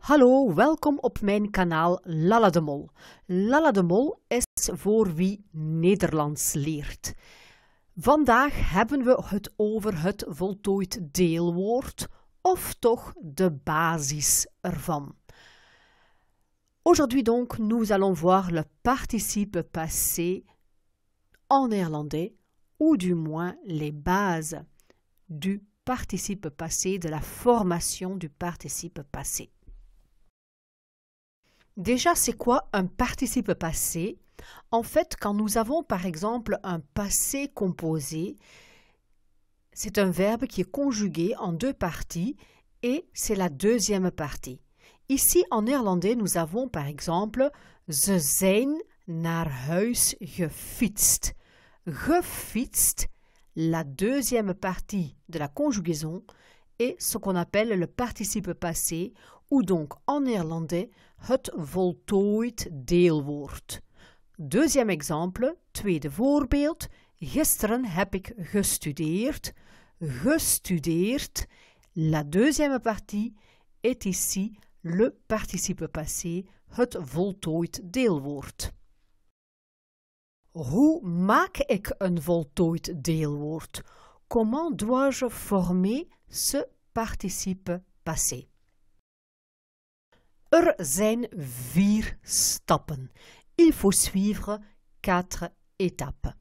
Hallo, welkom op mijn kanaal Lalla de Mol. Lalla de Mol is voor wie Nederlands leert. Vandaag hebben we het over het voltooid deelwoord, of toch de basis ervan. Aujourd'hui donc, nous allons voir le participe passé en néerlandais, ou du moins les bases du participe passé, de la formation du participe passé. Déjà, c'est quoi un participe passé? En fait, quand nous avons par exemple un passé composé, c'est un verbe qui est conjugué en deux parties et c'est la deuxième partie. Ici, en néerlandais, nous avons par exemple Ze zijn naar huis gefietst. Gefietst, la deuxième partie de la conjugaison, est ce qu'on appelle le participe passé, ou donc en néerlandais het voltooid deelwoord. Deuxième exemple, tweede voorbeeld. Gisteren heb ik gestudeerd. Gestudeerd, la deuxième partie est ici le participe passé, het voltooid deelwoord. Hoe maak ik een voltooid deelwoord? Comment dois-je former ce participe passé? Er zijn 4 stappen. Il faut suivre 4 étapes.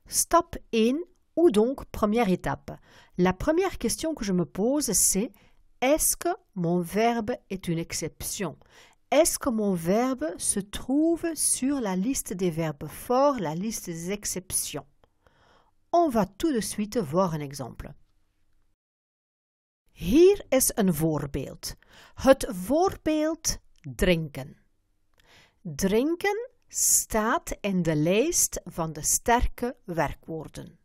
Stap 1, ou donc première étape. La première question que je me pose, c'est est-ce que mon verbe est une exception? Est-ce que mon verbe se trouve sur la liste des verbes forts, la liste des exceptions? On va tout de suite voir un exemple. Hier is een voorbeeld. Het voorbeeld drinken. Drinken staat in de lijst van de sterke werkwoorden.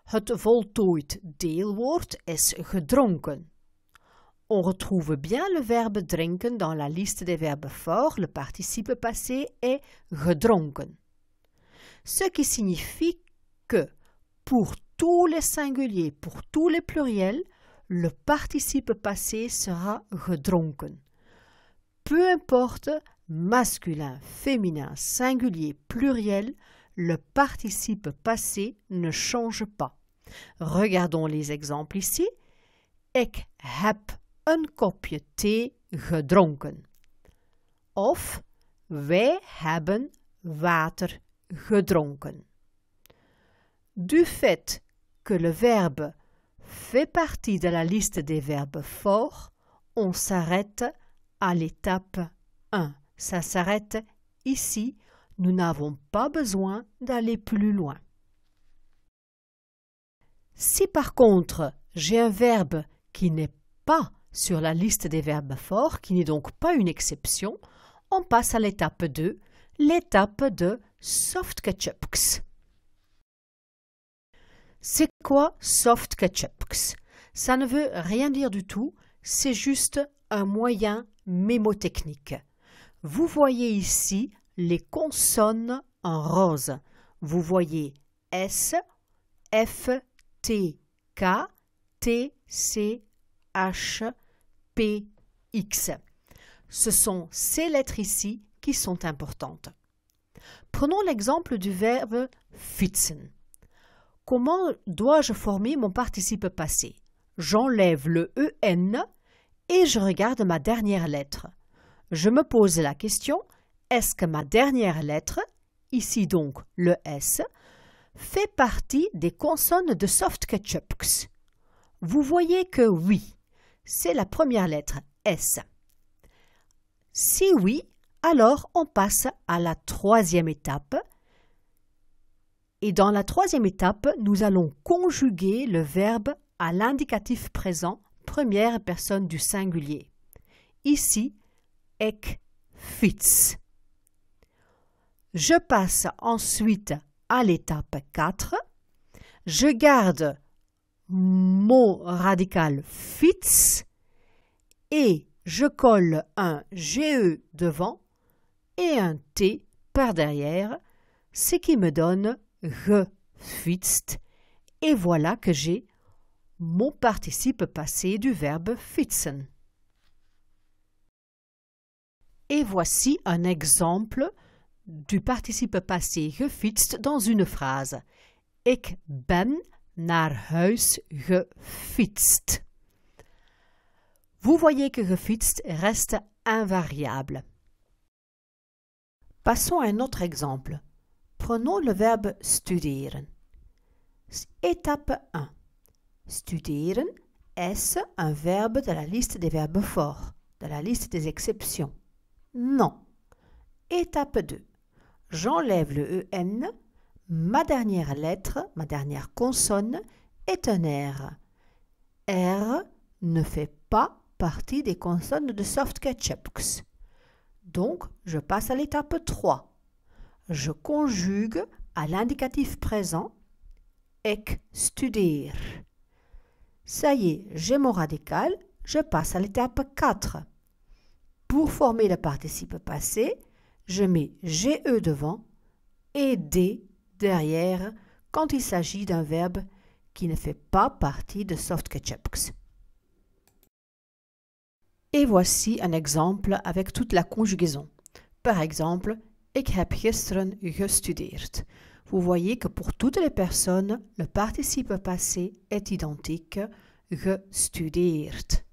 Het voltooid deelwoord is gedronken. On retrouve bien le verbe drinken dans la liste des verbes forts. Le participe passé est gedronken. Ce qui signifie que pour tous les singuliers, pour tous les pluriels, le participe passé sera gedronken. Peu importe, masculin, féminin, singulier, pluriel, le participe passé ne change pas. Regardons les exemples ici. Ik heb een kopje thee gedronken. Of wij hebben water gedronken. Du fait que le verbe fait partie de la liste des verbes forts, on s'arrête à l'étape 1. Ça s'arrête ici. Nous n'avons pas besoin d'aller plus loin. Si par contre, j'ai un verbe qui n'est pas sur la liste des verbes forts, qui n'est donc pas une exception, on passe à l'étape 2, l'étape de softgechepks. C'est quoi softgechepks? Ça ne veut rien dire du tout, c'est juste un moyen mémotechnique. Vous voyez ici les consonnes en rose. Vous voyez S, F, T, K, T, C, H, P, X. Ce sont ces lettres ici qui sont importantes. Prenons l'exemple du verbe fietsen. Comment dois-je former mon participe passé? J'enlève le EN et je regarde ma dernière lettre. Je me pose la question, est-ce que ma dernière lettre, ici donc le S, fait partie des consonnes de softgechepks? Vous voyez que oui, c'est la première lettre S. Si oui, alors on passe à la troisième étape. Et dans la troisième étape, nous allons conjuguer le verbe à l'indicatif présent, première personne du singulier. Ici, ik fiets. Je passe ensuite à l'étape 4. Je garde mot radical fiets et je colle un GE devant et un T par derrière, ce qui me donne gefietst. Et voilà que j'ai mon participe passé du verbe fietsen. Et voici un exemple du participe passé gefietst dans une phrase. Ik ben naar huis gefietst. Vous voyez que gefietst reste invariable. Passons à un autre exemple. Prenons le verbe studeren. Étape 1. Studeren, est-ce un verbe de la liste des verbes forts, de la liste des exceptions? Non. Étape 2. J'enlève le EN, ma dernière lettre, ma dernière consonne est un R. R ne fait pas partie des consonnes de Soft-Ketchups. Donc, je passe à l'étape 3. Je conjugue à l'indicatif présent Ik studeer. Ça y est, j'ai mon radical, je passe à l'étape 4. Pour former le participe passé, je mets GE devant et D derrière quand il s'agit d'un verbe qui ne fait pas partie de Soft-Ketchups. Et voici un exemple avec toute la conjugaison. Par exemple, ik heb gisteren gestudeerd. Vous voyez que pour toutes les personnes, le participe passé est identique, gestudeerd.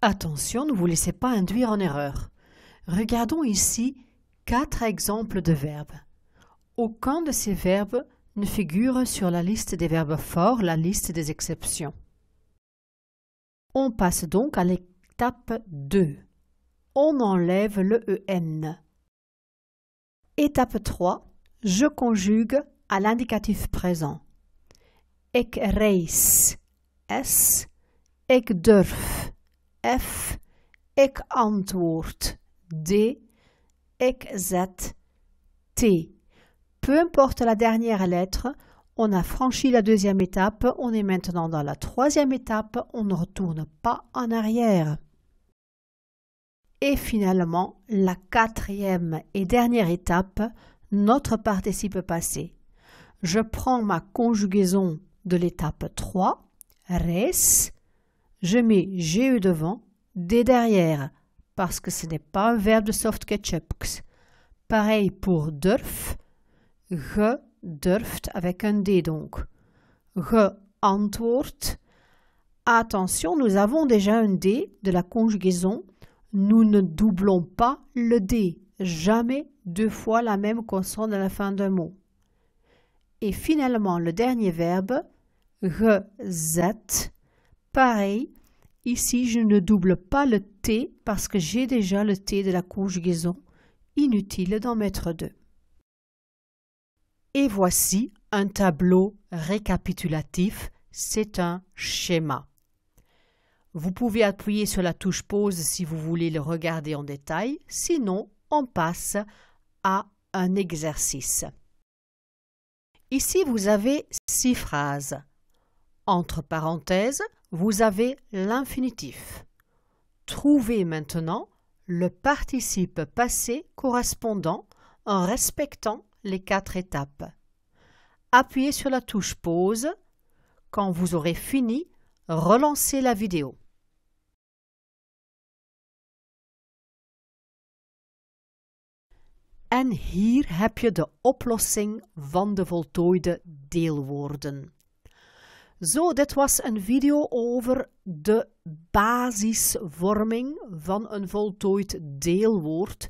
Attention, ne vous laissez pas induire en erreur. Regardons ici 4 exemples de verbes. Aucun de ces verbes ne figure sur la liste des verbes forts, la liste des exceptions. On passe donc à l'étape 2. On enlève le EN. Étape 3. Je conjugue à l'indicatif présent. Ik reis, S. Ik durf, F. Ik antwoord, D. Ik zet, T. Peu importe la dernière lettre, on a franchi la deuxième étape, on est maintenant dans la troisième étape, on ne retourne pas en arrière. Et finalement, la quatrième et dernière étape, notre participe passé. Je prends ma conjugaison de l'étape 3, reis, je mets GE devant, D derrière, parce que ce n'est pas un verbe de Soft-Ketchups. Pareil pour durf, ge durft avec un D donc. Geantwoord. Attention, nous avons déjà un D de la conjugaison. Nous ne doublons pas le D. Jamais 2 fois la même consonne à la fin d'un mot. Et finalement, le dernier verbe, gezet. Pareil, ici je ne double pas le T parce que j'ai déjà le T de la conjugaison. Inutile d'en mettre 2. Et voici un tableau récapitulatif, c'est un schéma. Vous pouvez appuyer sur la touche pause si vous voulez le regarder en détail, sinon on passe à un exercice. Ici vous avez 6 phrases. Entre parenthèses, vous avez l'infinitif. Trouvez maintenant le participe passé correspondant en respectant les 4 étapes. Appuyez sur la touche pause. Quand vous aurez fini, relancez la vidéo. En hier heb je de oplossing van de voltooide deelwoorden. Zo, dit was een video over de basisvorming van een voltooid deelwoord.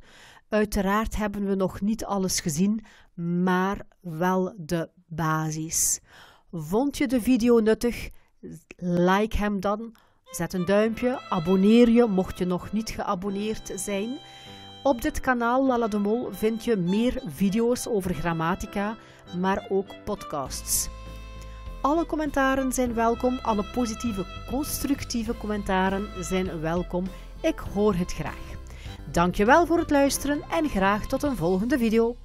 Uiteraard hebben we nog niet alles gezien, maar wel de basis. Vond je de video nuttig? Like hem dan, zet een duimpje, abonneer je mocht je nog niet geabonneerd zijn. Op dit kanaal Lala de Mol vind je meer video's over grammatica, maar ook podcasts. Alle commentaren zijn welkom, alle positieve, constructieve commentaren zijn welkom. Ik hoor het graag. Dankjewel voor het luisteren en graag tot een volgende video.